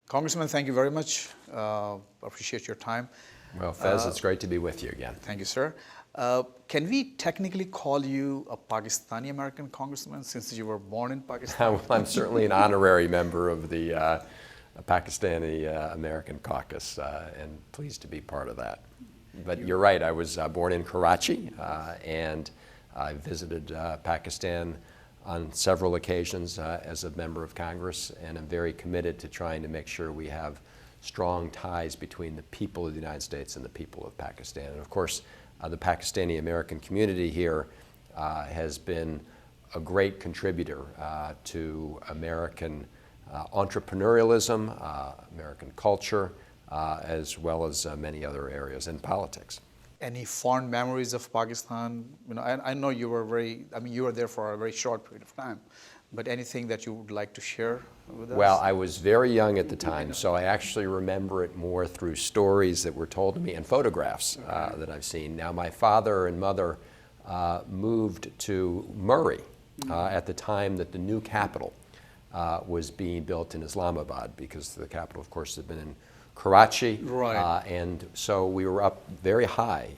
Congressman, thank you very much. Appreciate your time. Well, Fez, it's great to be with you again. Thank you, sir. Can we technically call you a Pakistani-American congressman since you were born in Pakistan? I'm certainly an honorary member of the Pakistani American caucus and pleased to be part of that. But you're right, I was born in Karachi and I visited Pakistan on several occasions as a member of Congress, and I'm very committed to trying to make sure we have strong ties between the people of the United States and the people of Pakistan. And of course, the Pakistani American community here has been a great contributor to American entrepreneurialism, American culture, as well as many other areas in politics. Any fond memories of Pakistan? You know, I know you were you were there for a very short period of time, but anything that you would like to share with us? Well, I was very young at the time, so I actually remember it more through stories that were told to me and photographs that I've seen. Now, my father and mother moved to Murree at the time that the new capital was being built in Islamabad, because the capital, of course, had been in Karachi, right. And so we were up very high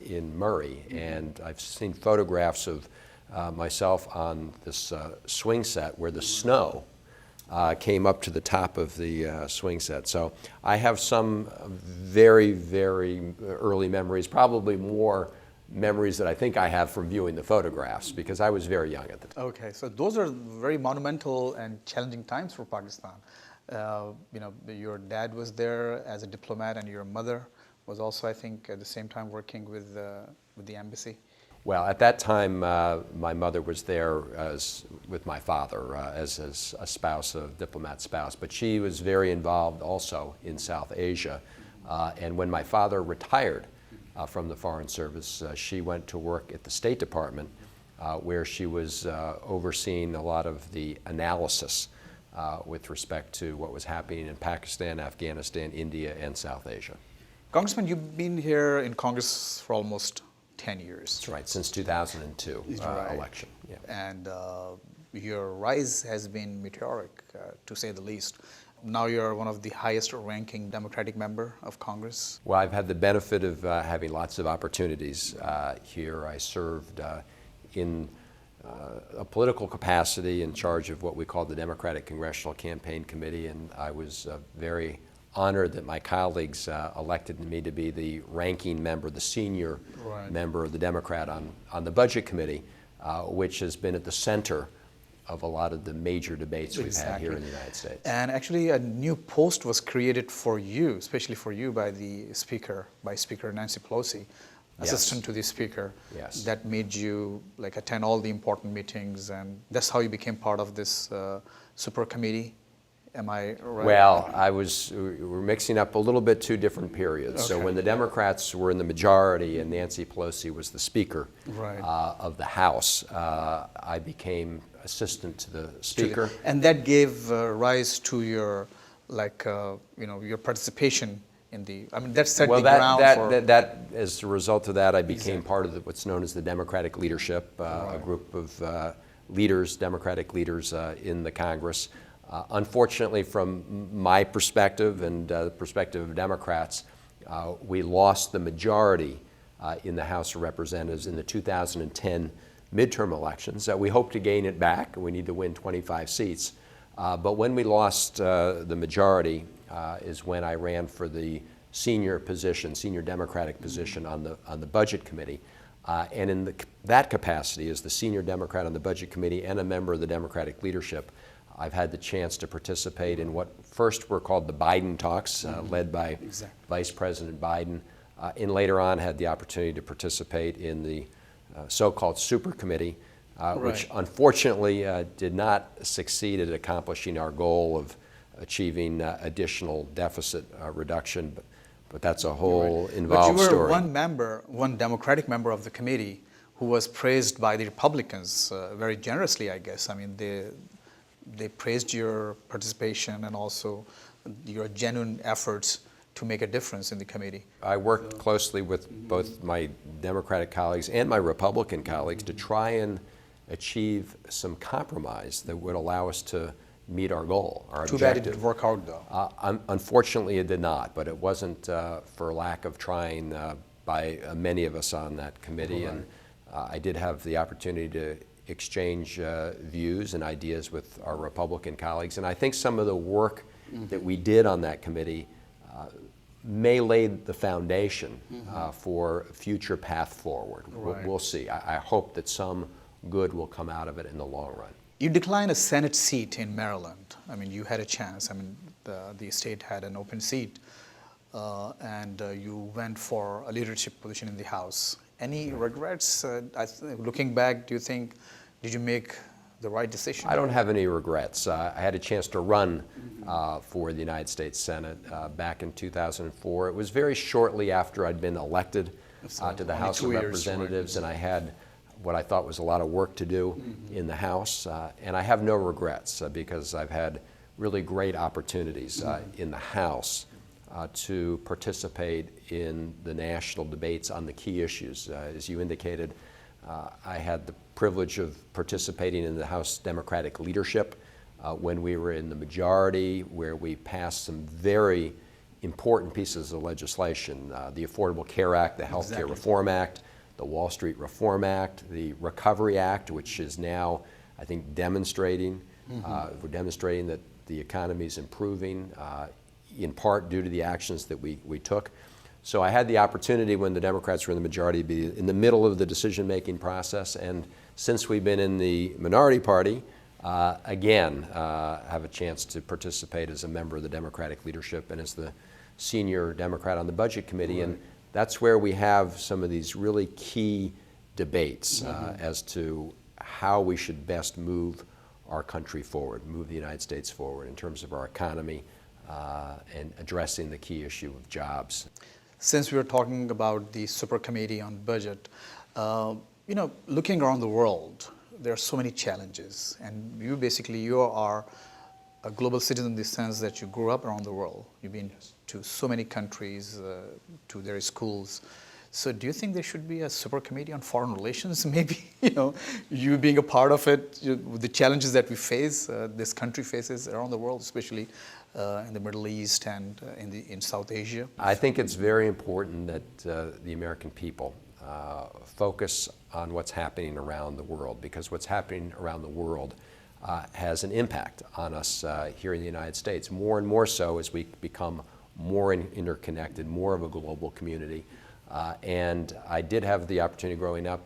in Murree, and I've seen photographs of myself on this swing set where the snow came up to the top of the swing set. So I have some very, very early memories, probably more memories that I think I have from viewing the photographs, because I was very young at the time. Okay, so those are very monumental and challenging times for Pakistan. You know, your dad was there as a diplomat, and your mother was also, I think, at the same time working with the embassy. Well, at that time, my mother was there with my father as a spouse, a diplomat spouse, but she was very involved also in South Asia. And when my father retired from the Foreign Service, she went to work at the State Department, where she was overseeing a lot of the analysis with respect to what was happening in Pakistan, Afghanistan, India, and South Asia. Congressman, you've been here in Congress for almost 10 years. That's right, since 2002 right. election. Yeah. And your rise has been meteoric, to say the least. Now you're one of the highest ranking Democratic member of Congress. Well, I've had the benefit of having lots of opportunities here. I served in a political capacity in charge of what we call the Democratic Congressional Campaign Committee, and I was very honored that my colleagues elected me to be the ranking member, the senior right. member of the Democrat on the Budget Committee, which has been at the center of a lot of the major debates we've had here in the United States. And actually a new post was created for you, especially for you, by Speaker Nancy Pelosi, assistant yes. to the Speaker. Yes. That made you attend all the important meetings, and that's how you became part of this super committee. Am I right? Well, we're mixing up a little bit two different periods. Okay. So when the Democrats were in the majority and Nancy Pelosi was the Speaker right. of the House, I became assistant to the Speaker. And that gave rise to your, your participation in the, that set the ground for... That, as a result of that, I became part of what's known as the Democratic leadership, right. a group of leaders, Democratic leaders in the Congress. Unfortunately, from my perspective and the perspective of Democrats, we lost the majority in the House of Representatives in the 2010 midterm elections. We hope to gain it back. We need to win 25 seats. But when we lost the majority is when I ran for the senior Democratic position on the Budget Committee. And in that capacity, as the senior Democrat on the Budget Committee and a member of the Democratic leadership, I've had the chance to participate in what first were called the Biden talks, led by Vice President Biden, and later on had the opportunity to participate in the so-called super committee, right. which unfortunately did not succeed at accomplishing our goal of achieving additional deficit reduction, but that's a whole right. involved story. But you were one Democratic member of the committee who was praised by the Republicans very generously, I guess. I mean, they praised your participation and also your genuine efforts to make a difference in the committee? I worked closely with both my Democratic colleagues and my Republican colleagues to try and achieve some compromise that would allow us to meet our goal, our Too bad it objective. didn't work out, though. Unfortunately, it did not, but it wasn't for lack of trying by many of us on that committee. Right. And I did have the opportunity to exchange views and ideas with our Republican colleagues. And I think some of the work that we did on that committee may lay the foundation for a future path forward. Right. We'll see. I hope that some good will come out of it in the long run. You declined a Senate seat in Maryland. I mean, you had a chance. I mean, the state had an open seat, and you went for a leadership position in the House. Any regrets? Looking back, do you think, did you make the right decision? I don't have any regrets. I had a chance to run for the United States Senate back in 2004. It was very shortly after I'd been elected to the only House of 2 years, Representatives, and I had what I thought was a lot of work to do in the House. And I have no regrets because I've had really great opportunities in the House to participate in the national debates on the key issues. As you indicated, I had the privilege of participating in the House Democratic leadership when we were in the majority, where we passed some very important pieces of legislation, the Affordable Care Act, the Health Care Reform Act, the Wall Street Reform Act, the Recovery Act, which is now, I think, demonstrating, we're demonstrating that the economy is improving, in part due to the actions that we took. So I had the opportunity when the Democrats were in the majority to be in the middle of the decision-making process, and since we've been in the minority party, again, have a chance to participate as a member of the Democratic leadership and as the senior Democrat on the Budget Committee. Right. And that's where we have some of these really key debates as to how we should best move our country forward, move the United States forward in terms of our economy and addressing the key issue of jobs. Since we were talking about the super committee on budget, looking around the world, there are so many challenges, and you are a global citizen in the sense that you grew up around the world. You've been to so many countries, to their schools. So do you think there should be a super committee on foreign relations? Maybe, you being a part of it, the challenges that we face, this country faces around the world, especially in the Middle East and in South Asia. I think it's very important that the American people focus on what's happening around the world, because what's happening around the world has an impact on us here in the United States, more and more so as we become more interconnected, more of a global community. And I did have the opportunity growing up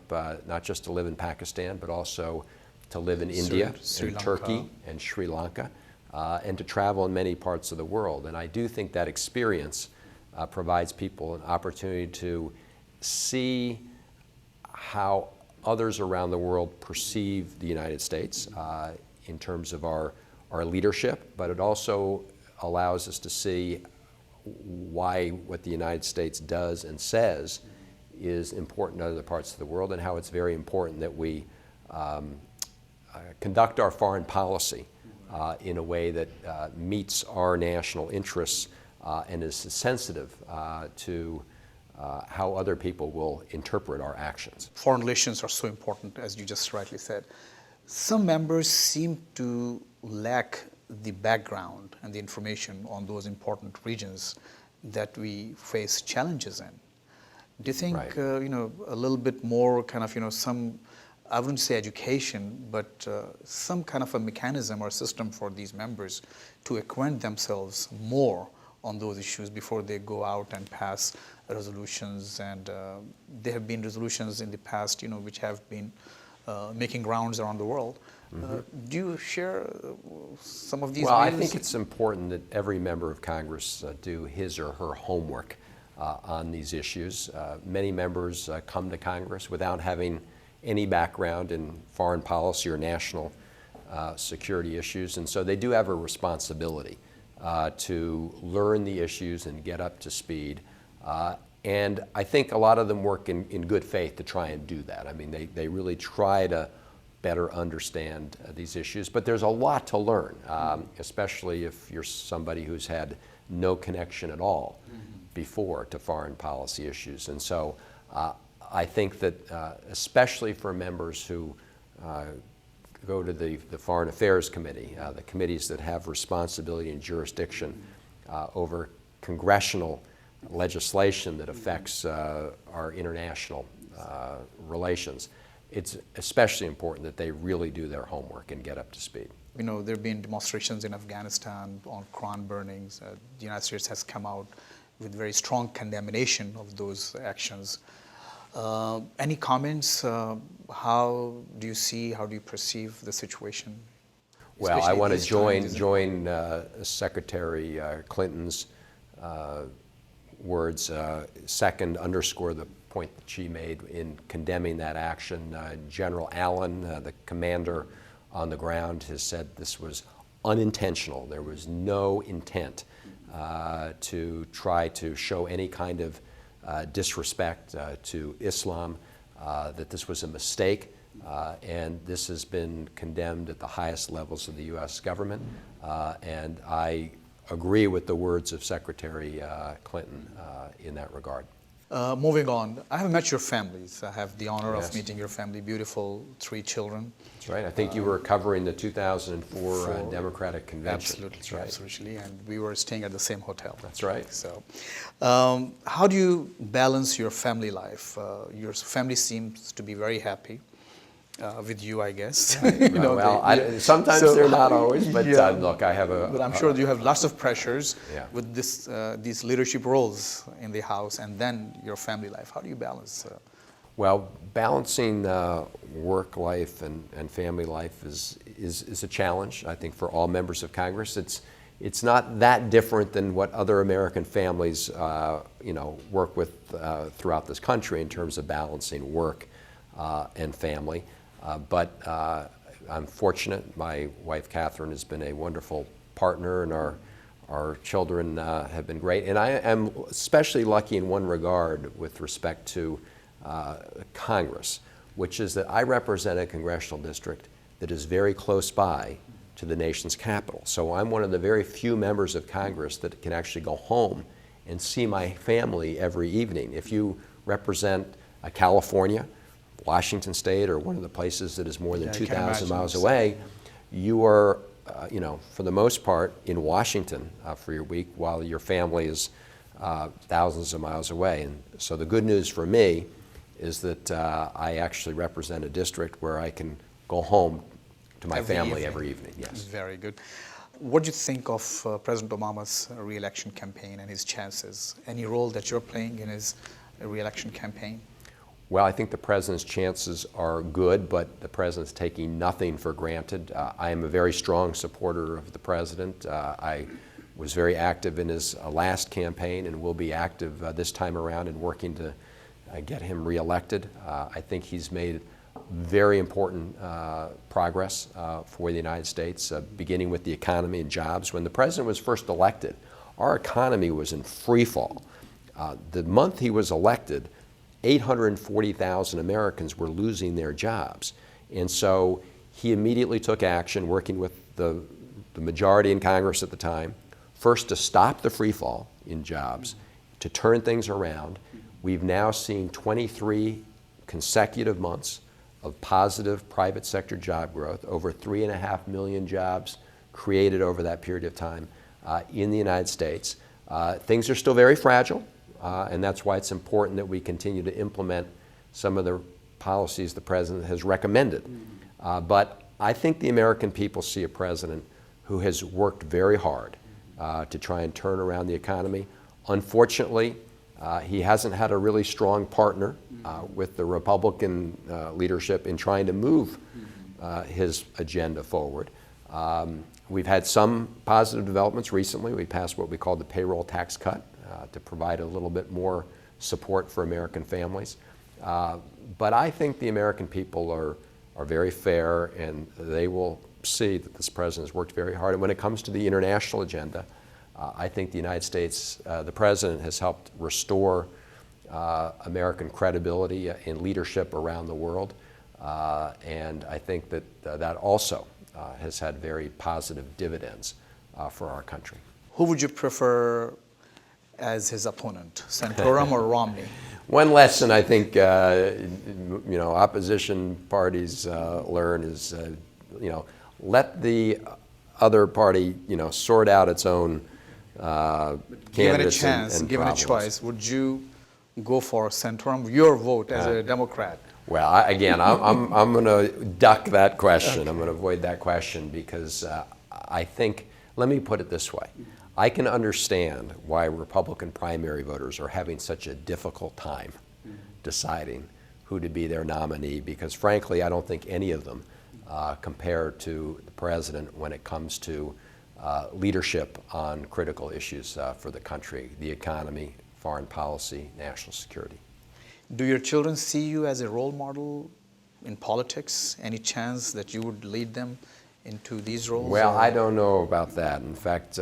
not just to live in Pakistan, but also to live in India, Sri and Lanka. Turkey, and Sri Lanka, and to travel in many parts of the world. And I do think that experience provides people an opportunity to see how others around the world perceive the United States in terms of our leadership, but it also allows us to see why what the United States does and says is important to other parts of the world, and how it's very important that we conduct our foreign policy in a way that meets our national interests and is sensitive to how other people will interpret our actions. Foreign relations are so important, as you just rightly said. Some members seem to lack the background and the information on those important regions that we face challenges in. Do you think, Right. A little bit more kind of, some, I wouldn't say education, but some kind of a mechanism or system for these members to acquaint themselves more on those issues before they go out and pass resolutions? And there have been resolutions in the past, which have been making rounds around the world. Do you share some of these Well, I views? think it's important that every member of Congress do his or her homework on these issues. Many members come to Congress without having any background in foreign policy or national security issues, and so they do have a responsibility to learn the issues and get up to speed. And I think a lot of them work in good faith to try and do that. I mean, they really try to better understand these issues. But there's a lot to learn, especially if you're somebody who's had no connection at all before to foreign policy issues. And so I think that especially for members who go to the Foreign Affairs Committee, the committees that have responsibility and jurisdiction over congressional legislation that affects our international relations, it's especially important that they really do their homework and get up to speed. You know, there have been demonstrations in Afghanistan on Quran burnings. The United States has come out with very strong condemnation of those actions. Any comments? How do you perceive the situation? Well, I Especially want to these times? join Secretary Clinton's words. Second, underscore the point that she made in condemning that action. General Allen, the commander on the ground, has said this was unintentional. There was no intent to try to show any kind of disrespect to Islam, that this was a mistake, and this has been condemned at the highest levels of the U.S. government. And I agree with the words of Secretary Clinton in that regard. Moving on, I have met your families. I have the honor Yes. of meeting your family, beautiful 3 children. That's right. I think you were covering the 2004 Democratic Convention. Absolutely, That's right. absolutely. And we were staying at the same hotel. That's right. So, how do you balance your family life? Your family seems to be very happy with you, I guess. Sometimes so- they're not always, but Yeah. Look, I have But I'm sure you have lots of pressures Yeah. with these leadership roles in the house, and then your family life. How do you balance? Well, balancing work life and family life is a challenge, I think, for all members of Congress. It's not that different than what other American families work with throughout this country in terms of balancing work and family. But I'm fortunate. My wife, Catherine, has been a wonderful partner, and our children have been great. And I am especially lucky in one regard with respect to Congress, which is that I represent a congressional district that is very close by to the nation's capital. So I'm one of the very few members of Congress that can actually go home and see my family every evening. If you represent California, Washington State, or one of the places that is more than Yeah, I can 2,000 miles imagine. away, you are, for the most part, in Washington for your week, while your family is thousands of miles away. And so the good news for me is that I actually represent a district where I can go home to my family every evening. Yes. Very good. What do you think of President Obama's re-election campaign and his chances? Any role that you're playing in his re-election campaign? Well, I think the president's chances are good, but the president's taking nothing for granted. I am a very strong supporter of the president. I was very active in his last campaign and will be active this time around in working to get him reelected. I think he's made very important progress for the United States, beginning with the economy and jobs. When the president was first elected, our economy was in free fall. The month he was elected, 840,000 Americans were losing their jobs. And so he immediately took action, working with the majority in Congress at the time, first to stop the free fall in jobs, to turn things around. We've now seen 23 consecutive months of positive private sector job growth, over 3.5 million jobs created over that period of time in the United States. Things are still very fragile. And that's why it's important that we continue to implement some of the policies the president has recommended. But I think the American people see a president who has worked very hard to try and turn around the economy. Unfortunately, he hasn't had a really strong partner with the Republican leadership in trying to move his agenda forward. We've had some positive developments recently. We passed what we call the payroll tax cut to provide a little bit more support for American families. But I think the American people are very fair, and they will see that this president has worked very hard. And when it comes to the international agenda, I think the United States, the president has helped restore American credibility in leadership around the world. And I think that that also has had very positive dividends for our country. Who would you prefer as his opponent, Santorum or Romney? One lesson I think opposition parties learn is let the other party sort out its own candidates Given a chance, and given problems. a choice, would you go for Santorum? Your vote as a Democrat. Well, I'm going to duck that question. Okay. I'm going to avoid that question because I think, let me put it this way. I can understand why Republican primary voters are having such a difficult time deciding who to be their nominee because, frankly, I don't think any of them compare to the president when it comes to leadership on critical issues for the country, the economy, foreign policy, national security. Do your children see you as a role model in politics? Any chance that you would lead them into these roles? Well, I don't know about that. In fact,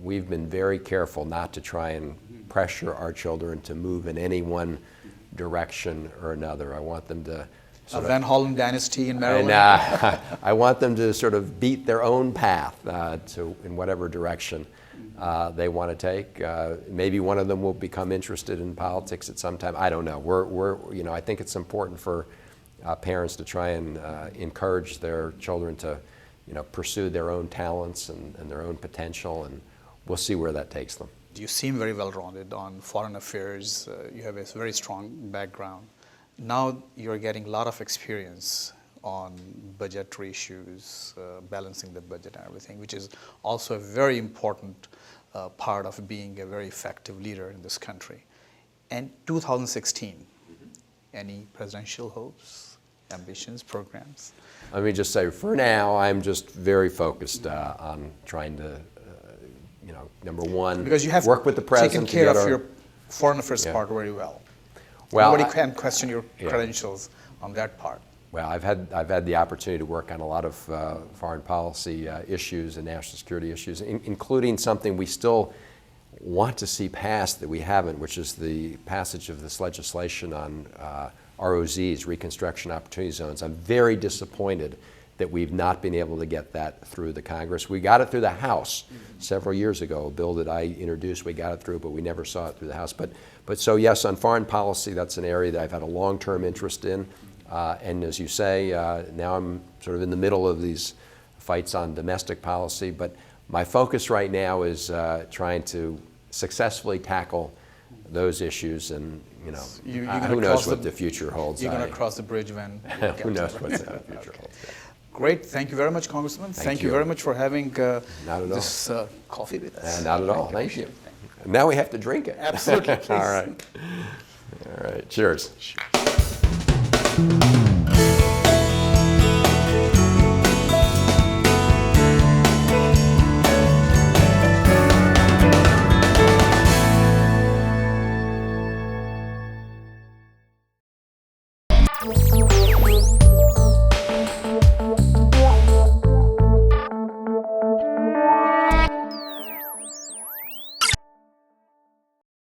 we've been very careful not to try and pressure our children to move in any one direction or another. I want them to a Van Hollen dynasty in Maryland? And, I want them to sort of beat their own path in whatever direction they want to take. Maybe one of them will become interested in politics at some time. I don't know. I think it's important for parents to try and encourage their children to pursue their own talents and their own potential, and we'll see where that takes them. You seem very well-rounded on foreign affairs. You have a very strong background. Now you're getting a lot of experience on budgetary issues, balancing the budget and everything, which is also a very important part of being a very effective leader in this country. And 2016, any presidential hopes, ambitions, programs? Let me just say, for now, I'm just very focused on trying to, number one, because you have work with the president. Taken care of your foreign affairs part very well. Well, nobody can question your credentials on that part. Well, I've had the opportunity to work on a lot of foreign policy issues and national security issues, including something we still want to see passed that we haven't, which is the passage of this legislation on ROZs, Reconstruction Opportunity Zones. I'm very disappointed that we've not been able to get that through the Congress. We got it through the House several years ago, a bill that I introduced. We got it through, but we never saw it through the House. But so yes, on foreign policy, that's an area that I've had a long-term interest in. And as you say, now I'm sort of in the middle of these fights on domestic policy. But my focus right now is trying to successfully tackle those issues, and who knows what the future holds. You're going to cross the bridge when who knows what the future holds. Yeah. Great. Thank you very much, Congressman. Thank you very much for having this coffee with us. Not at all. Thank you. Now we have to drink it. Absolutely. Please. All right. Cheers.